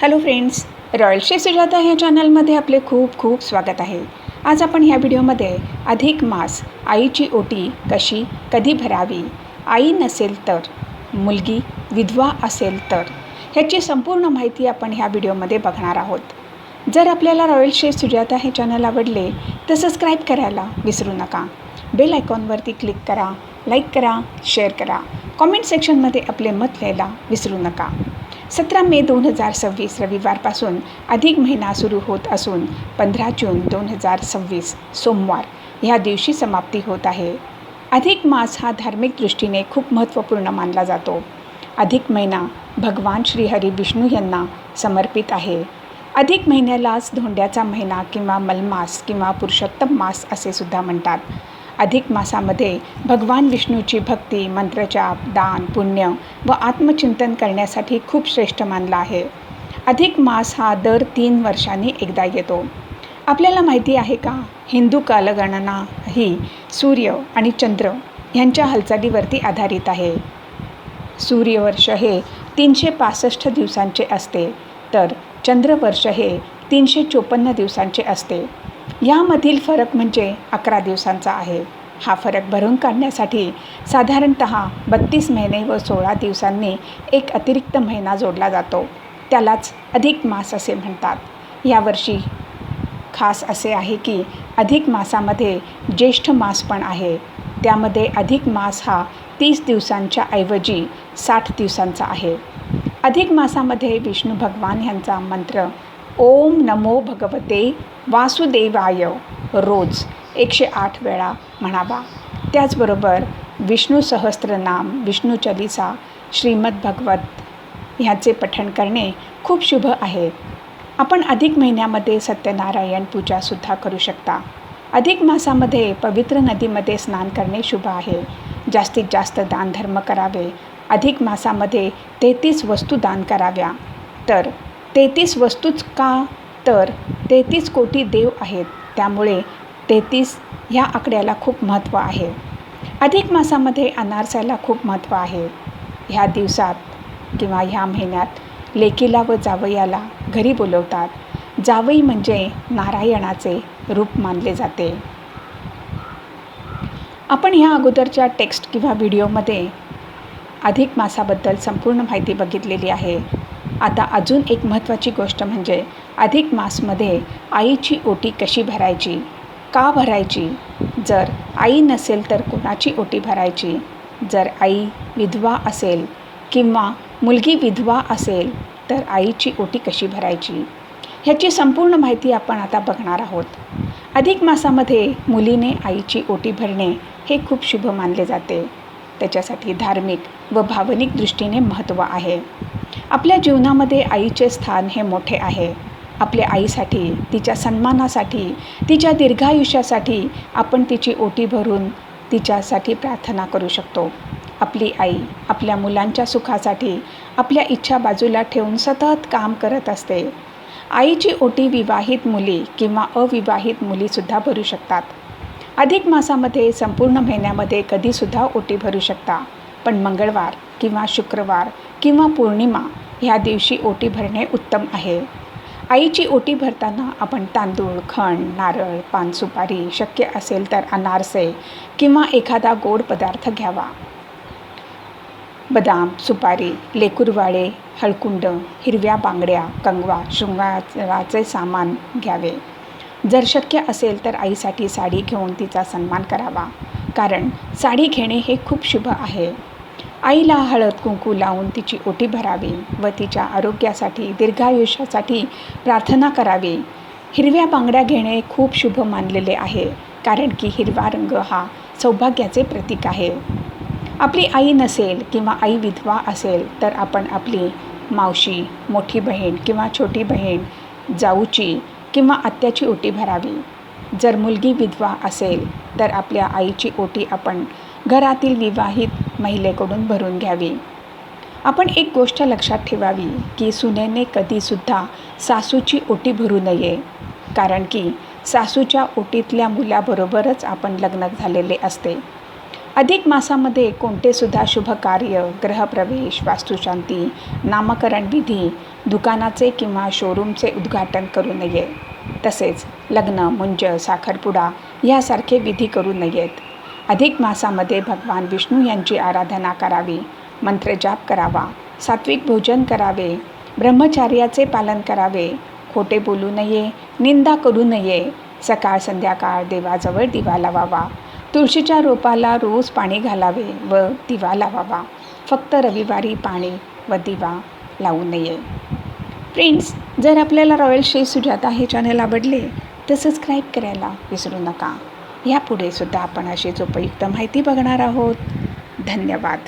Hello friends, royal chef Sujata ह्या चॅनलमध्ये आपले खूप खूप स्वागत आहे. आज आपण ह्या व्हिडिओमध्ये अधिक मास, आईची ओटी कशी कधी भरावी, आई नसेल तर, मुलगी विधवा असेल तर, ह्याची संपूर्ण माहिती आपण ह्या व्हिडिओमध्ये बघणार आहोत. जर आपल्याला रॉयल शेफ सुजाता हे चॅनल आवडले तर सबस्क्राईब करायला विसरू नका. बेल आयकॉनवरती क्लिक करा, लाईक करा, शेअर करा, कॉमेंट सेक्शनमध्ये आपले मत लिहायला विसरू नका. 17 मे 2026 रविवारपासून अधिक महिना सुरू होत असून 15 जून 2026 सोमवार ह्या दिवशी समाप्ती होत आहे. अधिक मास हा धार्मिक दृष्टीने खूप महत्त्वपूर्ण मानला जातो. अधिक महिना भगवान श्री हरी विष्णू यांना समर्पित आहे. अधिक महिन्यालाच धोंड्याचा महिना किंवा मलमास किंवा पुरुषोत्तम मास असे सुद्धा म्हणतात. अधिक मासामध्ये भगवान विष्णूची भक्ती, मंत्रजाप, दान, पुण्य व आत्मचिंतन करण्यासाठी खूप श्रेष्ठ मानला आहे. अधिक मास हा दर 3 वर्षांनी एकदा येतो. आपल्याला माहिती आहे का, हिंदू कालगणना ही सूर्य आणि चंद्र यांच्या हालचालीवरती आधारित आहे. सूर्यवर्ष हे 365 दिवसांचे असते, तर चंद्रवर्ष हे 354 दिवसांचे असते. यामधील फरक म्हणजे 11 दिवसांचा आहे. हा फरक भरून काढण्यासाठी साधारणत 32 महिने व 16 दिवसांनी एक अतिरिक्त महिना जोडला जातो. त्यालाच अधिक मास असे म्हणतात. यावर्षी खास असे आहे की अधिक मासामध्ये ज्येष्ठ मास पण आहे. त्यामध्ये अधिक मास हा 30 दिवसांच्या ऐवजी 60 दिवसांचा आहे. अधिक मासामध्ये विष्णू भगवान यांचा मंत्र ओम नमो भगवते वासुदेवाय रोज 108 वेळा म्हणावा. त्याचबरोबर विष्णू सहस्त्रनाम, विष्णू चालीसा, श्रीमद भगवत ह्याचे पठण करणे खूप शुभ आहे. आपण अधिक महिन्यामध्ये सत्यनारायण पूजासुद्धा करू शकता. अधिक मासामध्ये पवित्र नदीमध्ये स्नान करणे शुभ आहे. जास्तीत जास्त दानधर्म करावे. अधिक मासामध्ये 33 वस्तू दान कराव्या. तर 33 वस्तूच का, तर 33 कोटी देव आहेत, त्यामुळे 33 ह्या आकड्याला खूप महत्त्व आहे. अधिक मासामध्ये अनारसाला खूप महत्त्व आहे. ह्या दिवसात किंवा ह्या महिन्यात लेकीला व जावयाला घरी बोलवतात. जावई म्हणजे नारायणाचे रूप मानले जाते. आपण ह्या अगोदरच्या टेक्स्ट किंवा व्हिडिओमध्ये अधिक मासाबद्दल संपूर्ण माहिती बघितलेली आहे. आता अजून एक महत्त्वाची गोष्ट म्हणजे अधिक मासमध्ये आईची ओटी कशी भरायची, का भरायची, जर आई नसेल तर कोणाची ओटी भरायची, जर आई विधवा असेल किंवा मुलगी विधवा असेल तर आईची ओटी कशी भरायची, ह्याची संपूर्ण माहिती आपण आता बघणार आहोत. अधिक मासामध्ये मुलीने आईची ओटी भरणे हे खूप शुभ मानले जाते. त्याच्यासाठी धार्मिक व भावनिक दृष्टीने महत्त्व आहे. आपल्या जीवनामध्ये आईचे स्थान हे मोठे आहे. आपल्या आईसाठी, तिच्या सन्मानासाठी, तिच्या दीर्घायुष्यासाठी आपण तिची ओटी भरून तिच्यासाठी प्रार्थना करू शकतो. आपली आई आपल्या मुलांच्या सुखासाठी आपल्या इच्छा बाजूला ठेवून सतत काम करत असते. आईची ओटी विवाहित मुली किंवा अविवाहित मुलीसुद्धा भरू शकतात. अधिक मासामध्ये संपूर्ण महिन्यामध्ये कधीसुद्धा ओटी भरू शकता, पण मंगळवार किंवा शुक्रवार किंवा पौर्णिमा ह्या दिवशी ओटी भरणे उत्तम आहे. आईची ओटी भरताना आपण तांदूळ, खण, नारळ, पान, सुपारी, शक्य असेल तर अनारसे किंवा एखादा गोड पदार्थ घ्यावा. बदाम, सुपारी, लेकुरवाळे, हळकुंड, हिरव्या बांगड्या, कंगवा, शृंगाराचे सामान घ्यावे. जर शक्य असेल तर आईसाठी साडी घेऊन तिचा सन्मान करावा, कारण साडी घेणे हे खूप शुभ आहे. आईला हळद कुंकू लावून तिची ओटी भरावी व तिच्या आरोग्यासाठी, दीर्घायुष्यासाठी प्रार्थना करावी. हिरव्या बांगड्या घेणे खूप शुभ मानलेले आहे, कारण की हिरवा रंग हा सौभाग्याचे प्रतीक आहे. आपली आई नसेल किंवा आई विधवा असेल तर आपण आपली मावशी, मोठी बहीण किंवा छोटी बहीण, जाऊची किंवा आत्याची ओटी भरावी. जर मुलगी विधवा असेल तर आपल्या आईची ओटी आपण घरातील विवाहित महिलेकडून भरून घ्यावी. आपण एक गोष्ट लक्षात ठेवावी की सुनेने कधीसुद्धा सासूची ओटी भरू नये, कारण की सासूच्या ओटीतल्या मुलाबरोबरच आपण लग्न झालेले असते. अधिक मासामध्ये कोणतेसुद्धा शुभ कार्य, ग्रहप्रवेश, वास्तुशांती, नामकरण विधी, दुकानाचे किंवा शोरूमचे उद्घाटन करू नये. तसेच लग्न, मुंज, साखरपुडा यासारखे विधी करू नयेत. अधिक मासामध्ये भगवान विष्णू यांची आराधना करावी, मंत्रजाप करावा, सात्विक भोजन करावे, ब्रह्मचार्याचे पालन करावे, खोटे बोलू नये, निंदा करू नये. सकाळ संध्याकाळ देवाजवळ दिवा लावावा. तुळशीच्या रोपाला रोज पाणी घालावे व दिवा लावावा. फक्त रविवारी पाणी व दिवा लावू नये. फ्रेंड्स, जर आपल्याला रॉयल श्री सुजाता हे चॅनल आवडले तर सबस्क्राईब करायला विसरू नका. यापुढे सुद्धा आपण अशीच उपयुक्त माहिती बघणार आहोत. धन्यवाद.